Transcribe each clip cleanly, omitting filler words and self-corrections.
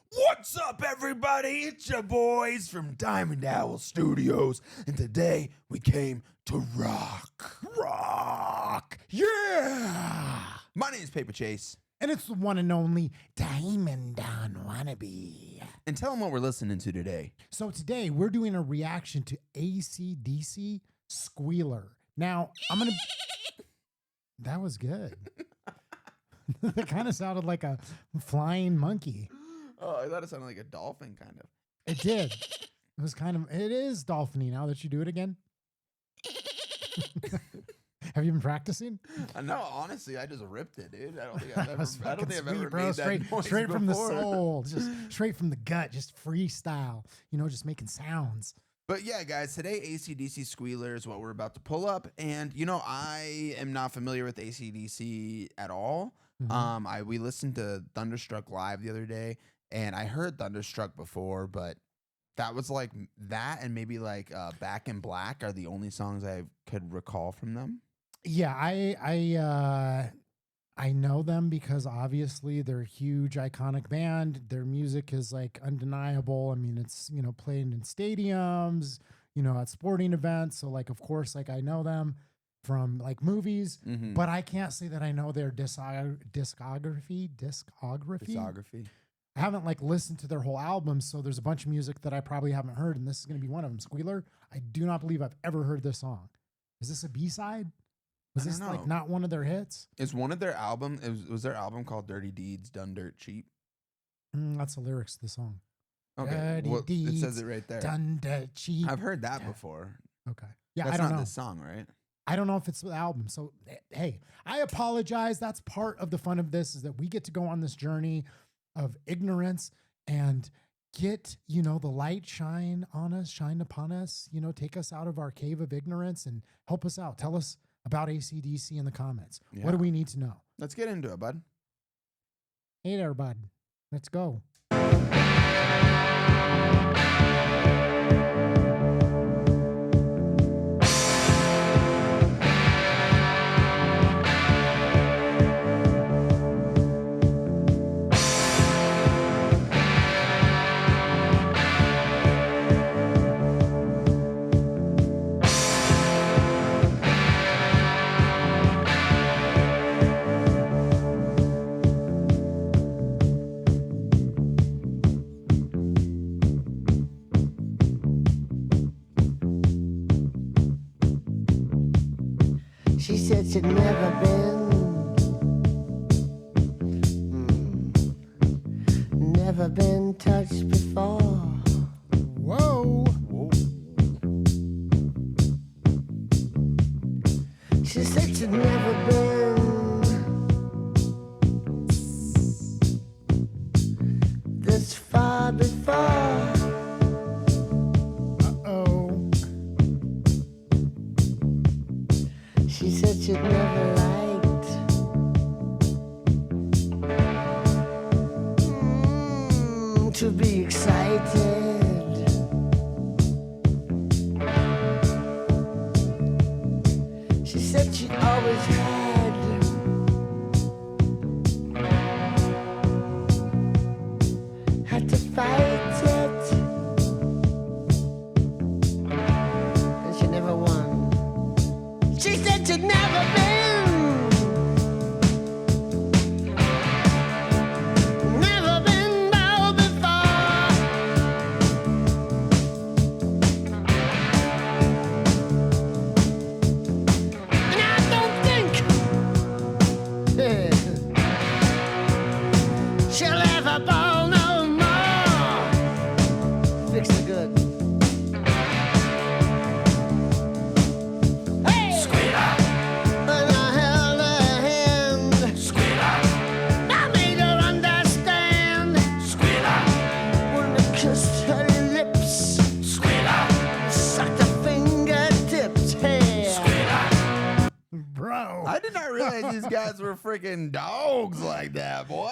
What's up, everybody? It's your boys from Diamond Owl Studios, and today we came to rock. Rock! Yeah! My name is Paper Chase. And it's the one and only Diamond on Wannabe. And tell them what we're listening to today. So today we're doing a reaction to AC/DC Squealer. Now, that was good. That kind of sounded like a flying monkey. Oh, I thought it sounded like a dolphin, kind of. It did. It is dolphiny now that you do it again. Have you been practicing? No, honestly, I just ripped it, dude. I don't think I've ever bro. made that noise Straight from the before. soul, just straight from the gut, just freestyle. Just making sounds. But yeah, guys, today AC/DC Squealer is what we're about to pull up. And, I am not familiar with AC/DC at all. Mm-hmm. We listened to Thunderstruck live the other day, and I heard Thunderstruck before, but that was like that and maybe like Back in Black are the only songs I could recall from them. Yeah, I know them because obviously they're a huge iconic band. Their music is like undeniable. I mean, it's, playing in stadiums, at sporting events. So like, of course, like I know them from like movies, but I can't say that I know their discography. I haven't like listened to their whole album. So there's a bunch of music that I probably haven't heard. And this is going to be one of them. Squealer. I do not believe I've ever heard this song. Is this a B-side? Was this like not one of their hits? Is one of their album? Was their album called Dirty Deeds Done Dirt Cheap? That's the lyrics to the song. Okay, well, it says it right there. Done dirt cheap. I've heard that before. Okay, yeah, That's I don't not know this song, right? I don't know if it's the album. So hey, I apologize. That's part of the fun of this is that we get to go on this journey of ignorance and get the light shine on us, shine upon us. Take us out of our cave of ignorance and help us out. Tell us about AC/DC in the comments. Yeah. What do we need to know? Let's get into it, bud. Hey there, bud. Let's go. She said she'd never been touched before. Whoa. She said she'd never been this far before. She said she'd never liked to be excited. She said she always had to fight it, and she never won. She said she'd never been bold before. And I don't think she'll ever bowl no more. Fix the good. Bro. I did not realize these guys were freaking dogs like that, boy.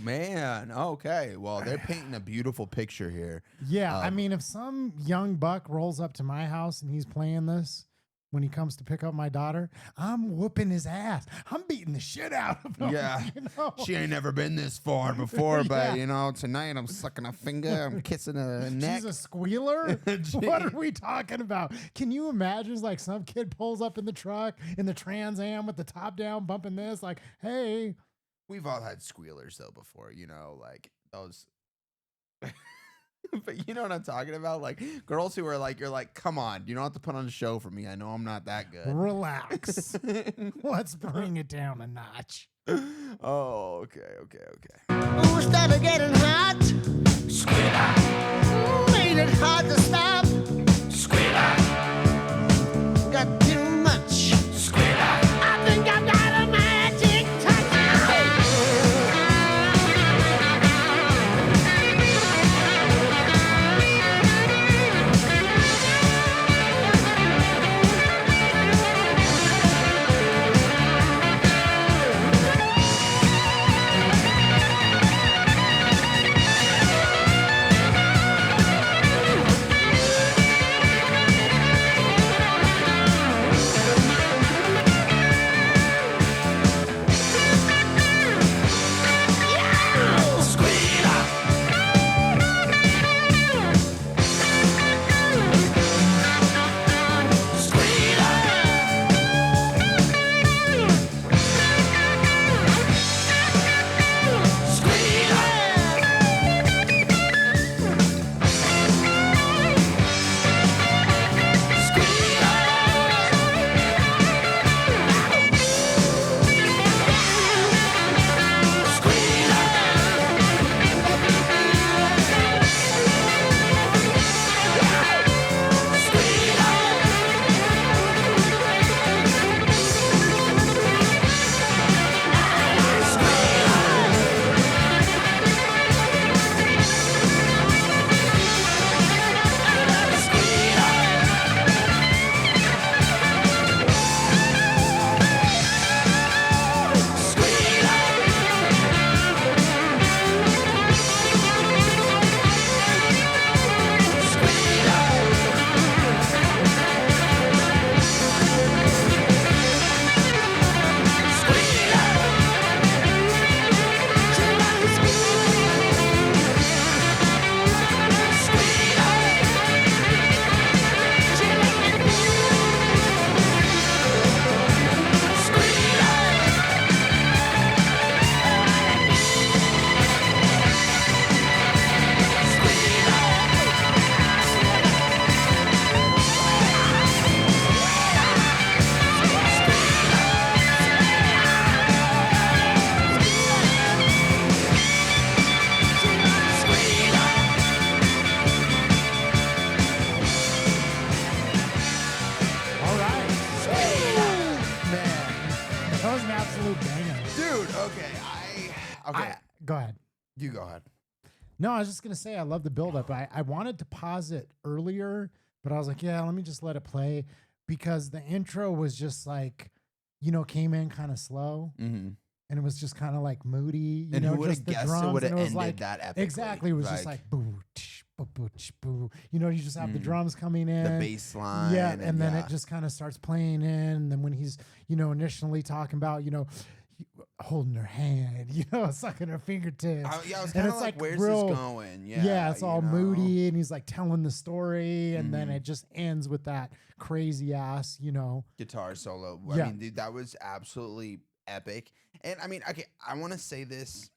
Man, okay. Well, they're painting a beautiful picture here. Yeah, I mean, if some young buck rolls up to my house and he's playing this, when he comes to pick up my daughter, I'm whooping his ass. I'm beating the shit out of him. Yeah. You know? She ain't never been this far before, Yeah. but tonight I'm sucking a finger, I'm kissing a neck. She's a squealer? What are we talking about? Can you imagine like some kid pulls up in the truck in the Trans Am with the top down bumping this like, hey. We've all had squealers though before, like those. But you know what I'm talking about? Like girls who are like, you're like, come on, you don't have to put on a show for me. I know I'm not that good. Relax. Let's bring it down a notch. Oh, okay. Ooh, started getting hot. Squealer. Made it hard to stop. Squealer. Got too much. Squealer. I think I've got a magic touch. Go ahead. You go ahead. No, I was just gonna say I love the buildup. I wanted to pause it earlier, but I was like, yeah, let me just let it play because the intro was just like, came in kind of slow. Mm-hmm. And it was just kind of like moody, and know, who would just have the guessed drums, it would have and it was ended like, that epically? Exactly. It was just like boo, tsh, boo, boo, tsh, boo. You just have the drums coming in. The bass line. Yeah. And then it just kind of starts playing in. And then when he's, initially talking about, holding her hand, sucking her fingertips. I was kind of like, where's this going? Yeah, it's all moody. And he's like telling the story. And then it just ends with that crazy ass, guitar solo. Yeah. I mean, dude, that was absolutely epic. And I mean, okay, I want to say this.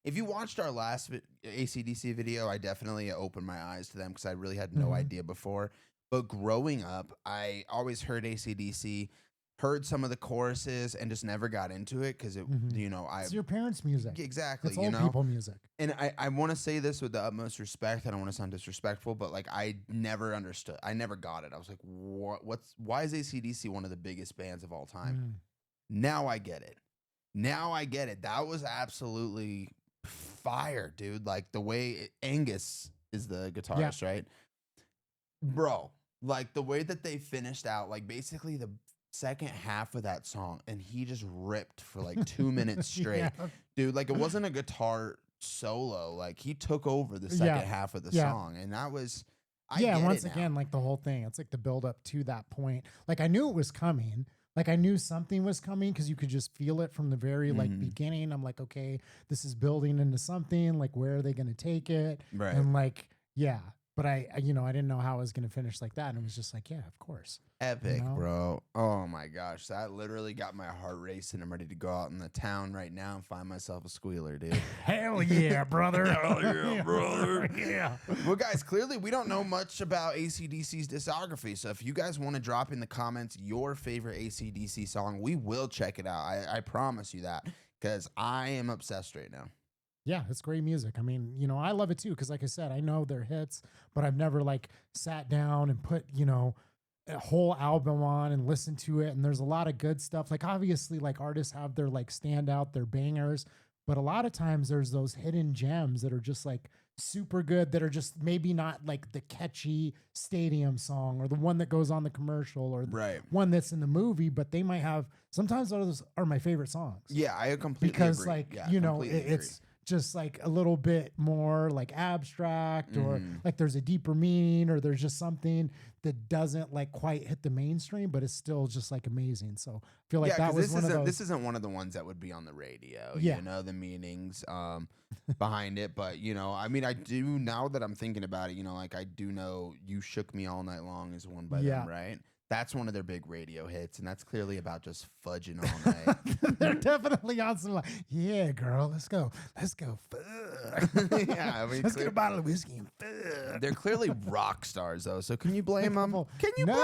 If you watched our last AC/DC video, I definitely opened my eyes to them because I really had no idea before. But growing up, I always heard AC/DC, heard some of the choruses, and just never got into it because it's your parents' music. Exactly. It's old people music. And I want to say this with the utmost respect. I don't want to sound disrespectful, but like I never understood. I never got it. I was like, why is AC/DC one of the biggest bands of all time? Now I get it. That was absolutely fire, dude. Like the way Angus is the guitarist, right? Bro, like the way that they finished out, like basically the second half of that song, and he just ripped for like 2 minutes straight. Dude, like it wasn't a guitar solo. Like he took over the second half of the song. And that was, Yeah, get once it now. again, like the whole thing, it's like the build up to that point. Like I knew it was coming. Like I knew something was coming because you could just feel it from the very like beginning. I'm like, okay, this is building into something. Like, where are they going to take it? Right. And like, yeah. But I didn't know how I was going to finish like that. And it was just like, yeah, of course. Epic, You know? bro. Oh my gosh. That literally got my heart racing. I'm ready to go out in the town right now and find myself a squealer, dude. Hell yeah, brother. Hell yeah, brother. Yeah. Well, guys, clearly we don't know much about AC/DC's discography. So if you guys want to drop in the comments your favorite AC/DC song, we will check it out. I promise you that, because I am obsessed right now. Yeah, it's great music. I mean, I love it too because, like I said, I know their hits, but I've never like sat down and put, a whole album on and listened to it. And there's a lot of good stuff. Like obviously, like artists have their like standout, their bangers, but a lot of times there's those hidden gems that are just like super good that are just maybe not like the catchy stadium song or the one that goes on the commercial or the Right. one that's in the movie, but they might have. Sometimes those are my favorite songs. Yeah, I completely Because agree. like Yeah, it's agree. just like a little bit more like abstract or like there's a deeper meaning or there's just something that doesn't like quite hit the mainstream, but it's still just like amazing. So I feel like that 'cause was one of those. this isn't one of the ones that would be on the radio. Yeah. The meanings behind it. But I mean, I do, now that I'm thinking about it, like I do know "You Shook Me All Night Long" is one by Yeah. them, right? That's one of their big radio hits, and that's clearly about just fudging all night. They're definitely on some like, yeah, girl, let's go fuck. Yeah, I mean, Let's get a bottle of whiskey and fuck. they're clearly rock stars, though. So can you blame them? Couple- Can you blame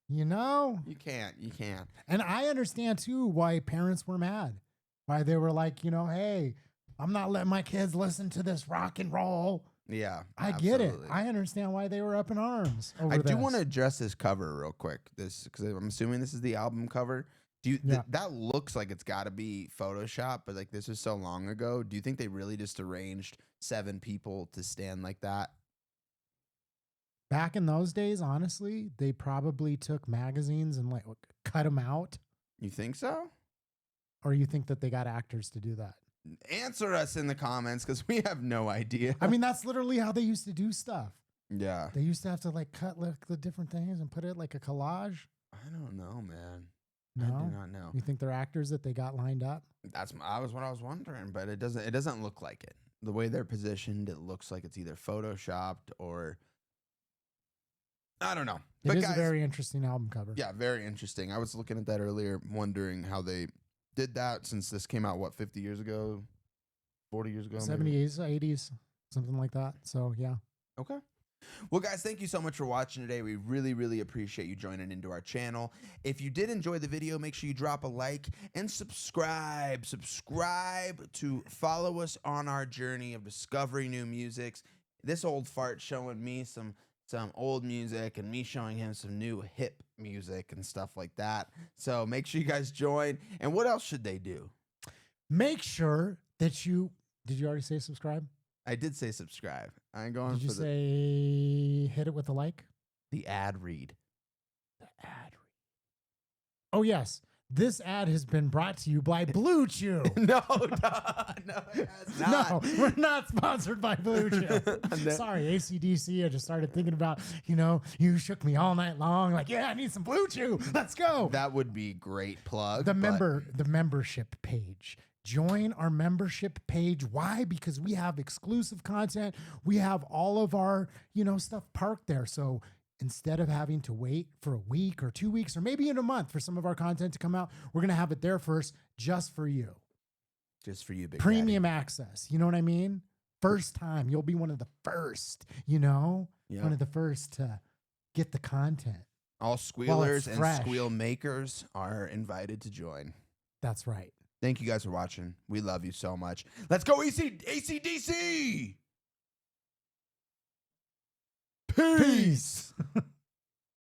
No, them? You can't. You can't. And I understand too why parents were mad, why they were like, hey, I'm not letting my kids listen to this rock and roll. Yeah, I get it. absolutely. I understand why they were up in arms over I this. do want to address this cover real quick. Because I'm assuming this is the album cover. Do you Yeah. that looks like it's got to be Photoshop, but like this was so long ago. Do you think they really just arranged 7 people to stand like that? Back in those days, honestly, they probably took magazines and like cut them out. You think so? Or you think that they got actors to do that? Answer us in the comments, because we have no idea. I mean, that's literally how they used to do stuff. Yeah. They used to have to like cut like the different things and put it like a collage. I don't know, man. No, I do not know. You think they're actors that they got lined up? That was what I was wondering, but it doesn't look like it. The way they're positioned, it looks like it's either photoshopped or I don't know. It But is guys, a very interesting album cover. yeah, very interesting. I was looking at that earlier, wondering how they did that, since this came out 50 years ago, 40 years ago, maybe? 70s, 80s, something like that. So yeah. Okay. Well, guys, thank you so much for watching today. We really, really appreciate you joining into our channel. If you did enjoy the video, make sure you drop a like and subscribe. Subscribe to follow us on our journey of discovering new musics. This old fart showing me some old music and me showing him some new hip music and stuff like that. So make sure you guys join. And what else should they do? Make sure that did you already say subscribe? I did say subscribe. I'm going Did you for say hit it with a like? the ad read. The ad read. Oh, yes. This ad has been brought to you by Blue Chew. No, it has not. No, we're not sponsored by Blue Chew. No. Sorry, AC/DC. I just started thinking about, you shook me all night long. Like, yeah, I need some Blue Chew. Let's go. That would be great plug. The but membership page. Join our membership page. Why? Because we have exclusive content. We have all of our, stuff parked there. So instead of having to wait for a week or 2 weeks or maybe in a month for some of our content to come out, we're going to have it there first just for you. Just for you, big Premium access. You know what I mean? First time. You'll be one of the first, Yep. one of the first to get the content. All squealers and fresh. squeal makers are invited to join. That's right. Thank you guys for watching. We love you so much. Let's go AC/DC! Peace!